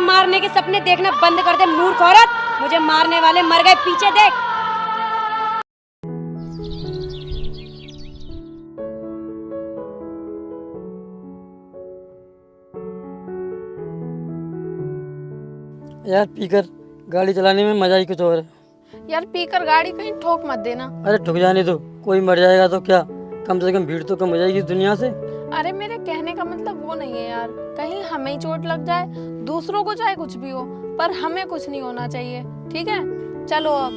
मारने के सपने देखना बंद कर दे मूर्ख औरत। मुझे मारने वाले मर गए, पीछे देख। यार पीकर गाड़ी चलाने में मजा ही कुछ और है। यार पीकर गाड़ी कहीं ठोक मत देना। अरे ठुक जाने दो, कोई मर जाएगा तो क्या, कम से कम भीड़ तो कम हो जाएगी दुनिया से। अरे मेरे कहने का मतलब वो नहीं है यार, कहीं हमें ही चोट लग जाए, दूसरों को चाहे कुछ भी हो, पर हमें कुछ नहीं होना चाहिए, ठीक है? चलो अब।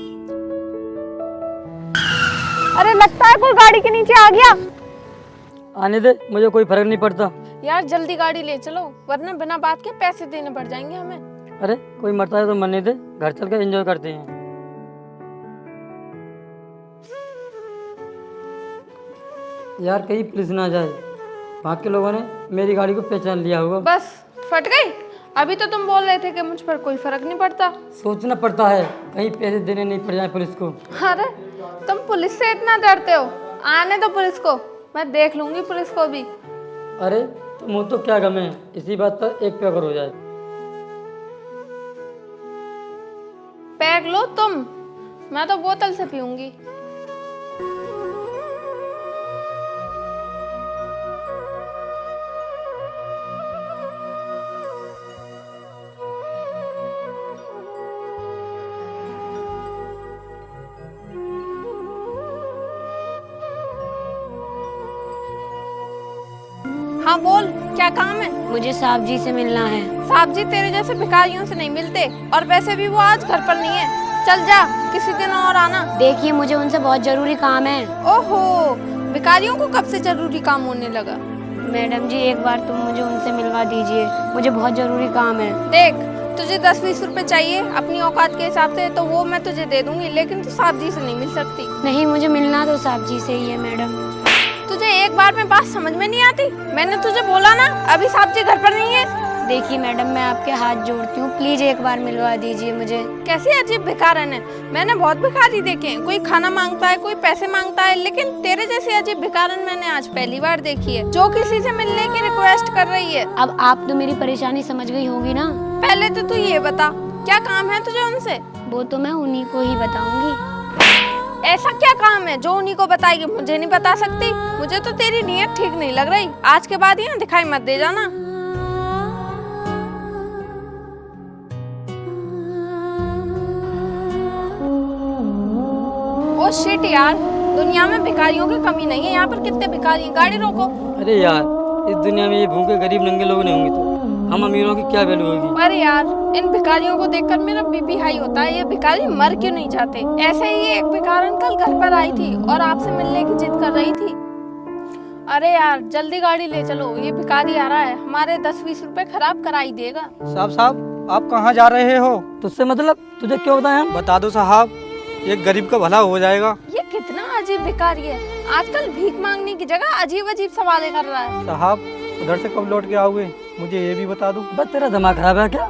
अरे लगता है कोई गाड़ी के नीचे आ गया। आने दे, मुझे कोई फर्क नहीं पड़ता। यार जल्दी गाड़ी ले चलो, वरना बिना बात के पैसे देने पड़ जाएंगे हमें। अरे कोई मरता है तो मरने दे, घर चल कर एंजॉय करते हैं। यार कहीं पुलिस ना जाए, वहाँ के लोगों ने मेरी गाड़ी को पहचान लिया होगा। बस फट गई। अभी तो तुम बोल रहे थे कि मुझ पर कोई फर्क नहीं पड़ता। सोचना पड़ता है, कहीं पैसे देने नहीं पड़ जाए पुलिस को। अरे तुम पुलिस से इतना डरते हो, आने दो पुलिस को, मैं देख लूंगी पुलिस को भी। अरे तुम हो तो क्या गम है, इसी बात पर एक पे अगर हो जाए। पैग लो तुम, मैं तो बोतल से पीऊंगी। हाँ बोल, क्या काम है? मुझे साहब जी से मिलना है। साहब जी तेरे जैसे भिखारियों से नहीं मिलते, और वैसे भी वो आज घर पर नहीं है। चल जा, किसी दिन और आना। देखिए मुझे उनसे बहुत जरूरी काम है। ओहो, भिखारियों को कब से जरूरी काम होने लगा? मैडम जी एक बार तुम मुझे उनसे मिलवा दीजिए, मुझे बहुत जरूरी काम है। देख, तुझे 10-20 रुपए चाहिए अपनी औकात के हिसाब से तो वो मैं तुझे दे दूंगी, लेकिन तू साहब जी से नहीं मिल सकती। नहीं, मुझे मिलना तो साहब जी से ही है मैडम। तुझे एक बार में बात समझ में नहीं आती? मैंने तुझे बोला ना, अभी साहब जी घर पर नहीं है। देखिए मैडम, मैं आपके हाथ जोड़ती हूँ, प्लीज एक बार मिलवा दीजिए मुझे। कैसी अजीब भिखारन है। मैंने बहुत भिखारी देखे हैं, कोई खाना मांगता है, कोई पैसे मांगता है, लेकिन तेरे जैसी अजीब भिखारन मैंने आज पहली बार देखी है, जो किसी से मिलने की रिक्वेस्ट कर रही है। अब आप तो मेरी परेशानी समझ गई होगी ना। पहले तो तू ये बता, क्या काम है तुझे उनसे? वो तो मैं उन्हीं को ही बताऊंगी। ऐसा क्या काम है जो उन्हीं को बताएगी? मुझे नहीं बता सकती। मुझे तो तेरी नीयत ठीक नहीं लग रही। आज के बाद यहाँ दिखाई मत दे जाना। ओ शिट यार, दुनिया में भिखारियों की कमी नहीं है। यहाँ पर कितने भिखारी हैं, गाड़ी रोको। अरे यार, इस दुनिया में ये भूखे गरीब नंगे लोग नहीं होंगे तो हम अमीरों की क्या वैल्यू होगी। अरे यार, इन भिखारियों को देखकर मेरा बीपी हाई होता है। ये भिखारी मर क्यों नहीं जाते? ऐसे ही एक भिखारन कल घर पर आई थी और आपसे मिलने की जिद कर रही थी। अरे यार जल्दी गाड़ी ले चलो, ये भिखारी आ रहा है, हमारे 10-20 रुपए खराब करा ही देगा। साहब आप कहाँ जा रहे हो? तुझसे मतलब, तुझे क्यों बताएं हम? बता दो साहब, एक गरीब का भला हो जाएगा। ये कितना अजीब भिखारी है, आजकल भीख मांगने की जगह अजीब अजीब सवाल कर रहा है। साहब उधर से कब लौट के आओगे, मुझे ये भी बता दो। बस तेरा दिमाग खराब है क्या?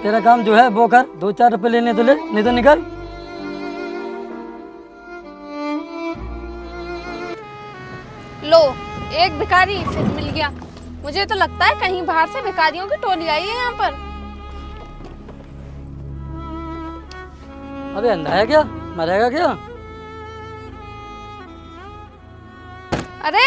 तेरा काम जो है वो कर, 2-4 रुपए लेने तो ले, नहीं तो निकल। लो, एक भिखारी फिर मिल गया। मुझे तो लगता है कहीं बाहर से भिखारियों की टोली आई है यहाँ पर। अबे अंधा है क्या, मरेगा क्या? अरे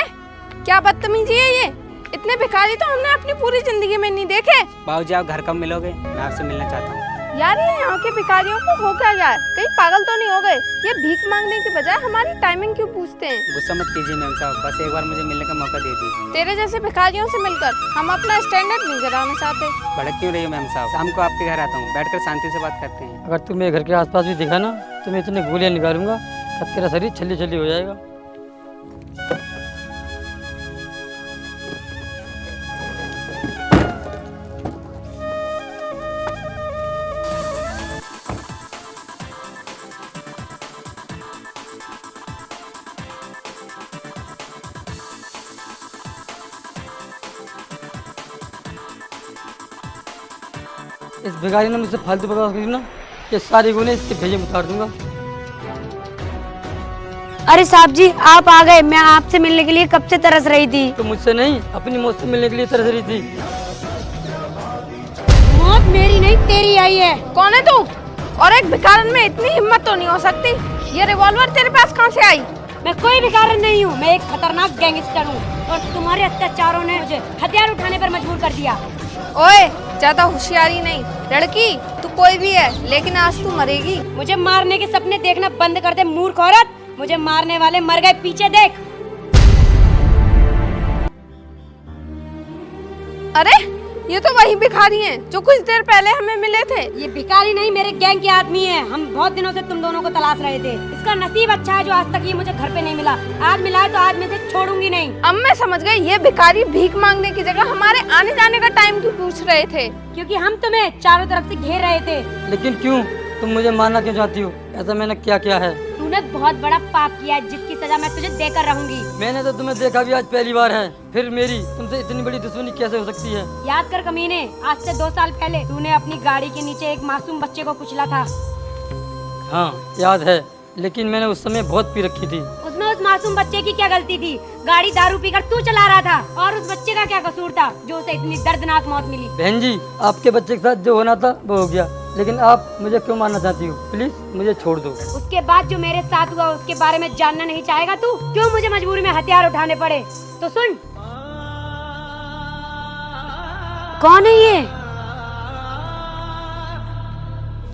क्या बदतमीजी है ये, इतने भिखारी तो हमने अपनी पूरी जिंदगी में नहीं देखे। बाबूजी आप घर कब मिलोगे, मैं आपसे मिलना चाहता हूँ। यार ये यहाँ के भिखारियों को हो क्या जाए, कहीं पागल तो नहीं हो गए? ये भीख मांगने के बजाय हमारी टाइमिंग क्यों पूछते हैं? गुस्सा मत कीजिए मैम साहब, बस एक बार मुझे मिलने का मौका दे दीजिए। तेरे जैसे भिखारियों से मिलकर हम अपना स्टैंडर्ड नहीं गिराना चाहते। भड़क क्यों रही हो मैम साहब? शाम को आपके घर आता हूँ, बैठकर शांति से बात करते हैं। अगर तू मेरे घर के आसपास भी दिखा ना तो मैं इतने गोलियां निकालूंगा तब तेरा शरीर छल्ली छल्ली हो जाएगा। इस भिखारी ने मुझसे फालतू बकवास करी ना, ये सारी गोली इसके भेजे में उतार दूंगा। अरे साहब जी आप आ गए, मैं आपसे मिलने के लिए कब से तरस रही थी। तो मुझसे नहीं, अपनी मौत से मिलने के लिए तरस रही थी। मौत मेरी नहीं तेरी आई है। कौन है तू? और एक भिखारन में इतनी हिम्मत तो नहीं हो सकती। ये रिवॉल्वर तेरे पास कहाँ से आई? मैं कोई भिखारन नहीं हूँ, मैं एक खतरनाक गैंगस्टर हूँ और तुम्हारे अत्याचारों ने मुझे हथियार उठाने पर मजबूर कर दिया। ओए, ज्यादा होशियारी नहीं। लड़की तू कोई भी है, लेकिन आज तू मरेगी। मुझे मारने के सपने देखना बंद कर दे मूर्ख औरत। मुझे मारने वाले मर गए, पीछे देख। अरे ये तो वही भिखारी हैं जो कुछ देर पहले हमें मिले थे। ये भिखारी नहीं, मेरे गैंग के आदमी हैं। हम बहुत दिनों से तुम दोनों को तलाश रहे थे। इसका नसीब अच्छा है जो आज तक ये मुझे घर पे नहीं मिला। आज मिला है तो आज मैं इसे छोड़ूंगी नहीं। अब मैं समझ गई, ये भिखारी भीख मांगने की जगह हमारे आने जाने का टाइम क्यों पूछ रहे थे। क्योंकि हम तुम्हें चारों तरफ से घेर रहे थे। लेकिन क्यों? तुम मुझे मारना क्यों चाहती हो? ऐसा मैंने क्या किया है? तूने बहुत बड़ा पाप किया है जिसकी सजा मैं तुझे देकर रहूंगी। मैंने तो तुम्हें देखा भी आज पहली बार है, फिर मेरी तुमसे इतनी बड़ी दुश्मनी कैसे हो सकती है? याद कर कमीने, आज से 2 साल पहले तूने अपनी गाड़ी के नीचे एक मासूम बच्चे को कुचला था। हाँ याद है, लेकिन मैंने उस समय बहुत पी रखी थी। उसमें उस मासूम बच्चे की क्या गलती थी? गाड़ी दारू पीकर तू चला रहा था और उस बच्चे का क्या कसूर था जो उसे इतनी दर्दनाक मौत मिली? बहन जी, आपके बच्चे के साथ जो होना था वो हो गया, लेकिन आप मुझे क्यों मारना चाहती हो? प्लीज मुझे छोड़ दो। उसके बाद जो मेरे साथ हुआ उसके बारे में जानना नहीं चाहेगा तू? क्यों मुझे मजबूरी में हथियार उठाने पड़े? तो सुन, कौन है ये?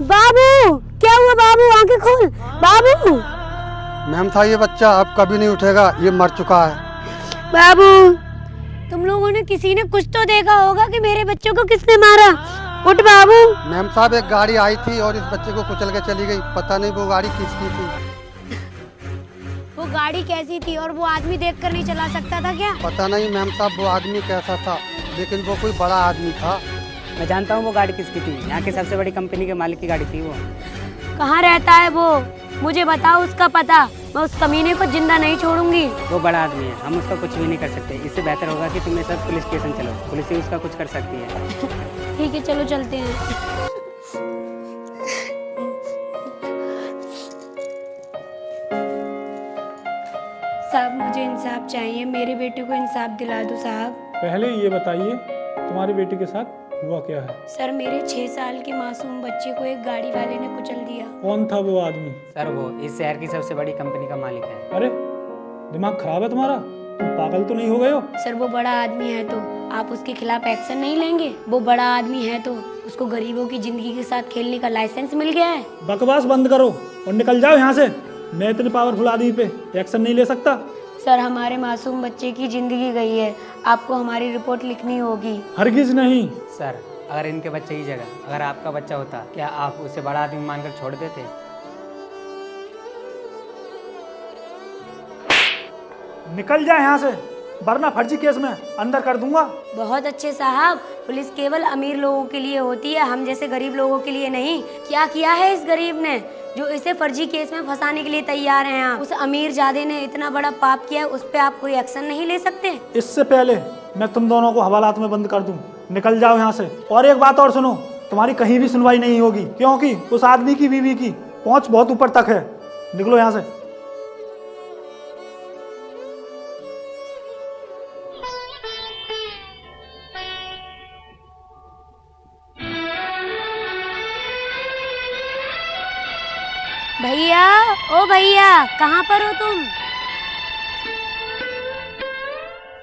बाबू, क्या हुआ बाबू? आंखें खोल बाबू। मैम था ये बच्चा, अब कभी नहीं उठेगा, ये मर चुका है। बाबू, तुम लोगों ने किसी ने कुछ तो देखा होगा कि मेरे बच्चों को किसने मारा। उठ बाबू। मैम साहब, एक गाड़ी आई थी और इस बच्चे को कुचल के चली गई। पता नहीं वो गाड़ी किसकी थी। वो गाड़ी कैसी थी और वो आदमी देखकर नहीं चला सकता था क्या? पता नहीं मैम साहब वो आदमी कैसा था, लेकिन वो कोई बड़ा आदमी था। मैं जानता हूँ वो गाड़ी किसकी थी। यहाँ की सबसे बड़ी कंपनी के मालिक की गाड़ी थी वो। कहाँ रहता है वो? मुझे बताओ उसका पता। मैं उस कमीने को जिंदा नहीं छोड़ूंगी। वो बड़ा आदमी है, हम उसका कुछ भी नहीं कर सकते। इससे बेहतर होगा कि तुम सब पुलिस स्टेशन चलो, पुलिस ही उसका कुछ कर सकती है। ठीक है, चलो चलते हैं। साहब, मुझे इंसाफ चाहिए। मेरे बेटे को इंसाफ दिला दो साहब। पहले ये बताइए तुम्हारे बेटे के साथ हुआ क्या है? सर, मेरे 6 साल के मासूम बच्चे को एक गाड़ी वाले ने कुचल दिया। कौन था वो आदमी? सर वो इस शहर की सबसे बड़ी कंपनी का मालिक है। अरे दिमाग खराब है तुम्हारा? तुम पागल तो नहीं हो गए हो? सर, वो बड़ा आदमी है तो आप उसके खिलाफ एक्शन नहीं लेंगे? वो बड़ा आदमी है तो उसको गरीबों की जिंदगी के साथ खेलने का लाइसेंस मिल गया है। बकवास बंद करो और निकल जाओ यहाँ से। मैं इतने पावरफुल आदमी पे एक्शन नहीं ले सकता। सर, हमारे मासूम बच्चे की जिंदगी गई है, आपको हमारी रिपोर्ट लिखनी होगी। हरगिज नहीं। सर, अगर इनके बच्चे की जगह अगर आपका बच्चा होता, क्या आप उसे बड़ा आदमी मानकर छोड़ देते? निकल जाए यहाँ से, वरना फर्जी केस में अंदर कर दूंगा। बहुत अच्छे साहब, पुलिस केवल अमीर लोगों के लिए होती है, हम जैसे गरीब लोगों के लिए नहीं। क्या किया है इस गरीब ने जो इसे फर्जी केस में फंसाने के लिए तैयार हैं आप? उस अमीर जादे ने इतना बड़ा पाप किया है, उस पे आप कोई एक्शन नहीं ले सकते? इससे पहले मैं तुम दोनों को हवालात में बंद कर दूं। निकल जाओ यहाँ से। और एक बात और सुनो, तुम्हारी कहीं भी सुनवाई नहीं होगी, क्योंकि उस आदमी की बीवी की पहुंच बहुत ऊपर तक है। निकलो यहाँ से। भैया, ओ भैया, कहाँ पर हो तुम?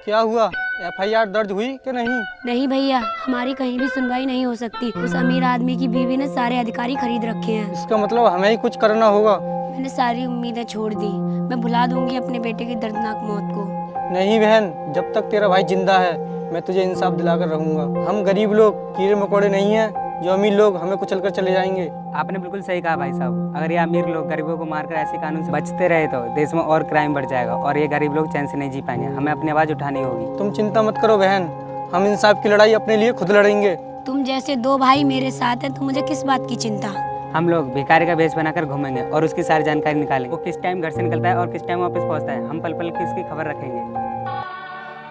क्या हुआ? FIR दर्ज हुई कि नहीं? नहीं भैया, हमारी कहीं भी सुनवाई नहीं हो सकती। उस अमीर आदमी की बीवी ने सारे अधिकारी खरीद रखे हैं। इसका मतलब हमें ही कुछ करना होगा। मैंने सारी उम्मीदें छोड़ दी। मैं भुला दूंगी अपने बेटे की दर्दनाक मौत को। नहीं बहन, जब तक तेरा भाई जिंदा है मैं तुझे इंसाफ दिलाकर रहूंगा। हम गरीब लोग कीड़े मकोड़े नहीं हैं जो अमीर लोग हमें कुचलकर चले जाएंगे। आपने बिल्कुल सही कहा भाई साहब। अगर ये अमीर लोग गरीबों को मारकर ऐसे कानून से बचते रहे तो देश में और क्राइम बढ़ जाएगा और ये गरीब लोग चैन से नहीं जी पाएंगे। हमें अपनी आवाज़ उठानी होगी। तुम चिंता मत करो बहन, हम इंसाफ की लड़ाई अपने लिए खुद लड़ेंगे। तुम जैसे 2 भाई मेरे साथ हैं तो मुझे किस बात की चिंता? हम लोग भिखारी का भेष बनाकर घूमेंगे और उसकी सारी जानकारी निकालेंगे। वो किस टाइम घर से निकलता है और किस टाइम वापस पहुंचता है। हम पल पल की इसकी खबर रखेंगे।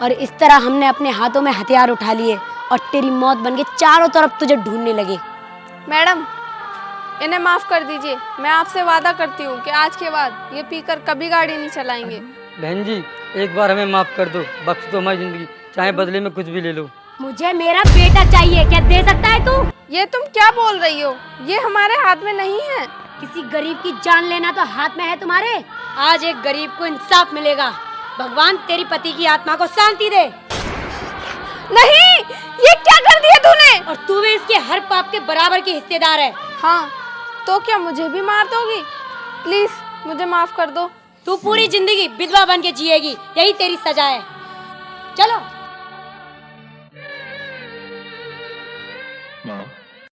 और इस तरह हमने अपने हाथों में हथियार उठा लिए और तेरी मौत बन के चारों तरफ तुझे ढूंढने लगे। मैडम, इन्हें माफ कर दीजिए। मैं आपसे वादा करती हूँ कि आज के बाद ये पीकर कभी गाड़ी नहीं चलाएंगे। बहन जी, एक बार हमें माफ़ कर दो, बख्श दो हमारी ज़िंदगी, चाहे बदले में कुछ भी ले लो। मुझे मेरा बेटा चाहिए, क्या दे सकता है तू? ये तुम क्या बोल रही हो? ये हमारे हाथ में नहीं है। किसी गरीब की जान लेना तो हाथ में है तुम्हारे। आज एक गरीब को इंसाफ मिलेगा। भगवान तेरी पति की आत्मा को शांति दे। नहीं, ये क्या कर दिया तूने? और तू भी इसके हर पाप के बराबर की हिस्सेदार है। हाँ, तो क्या मुझे भी मार दोगी? प्लीज मुझे माफ कर दो। तू पूरी जिंदगी विधवा बन के जिएगी, यही तेरी सजा है। चलो।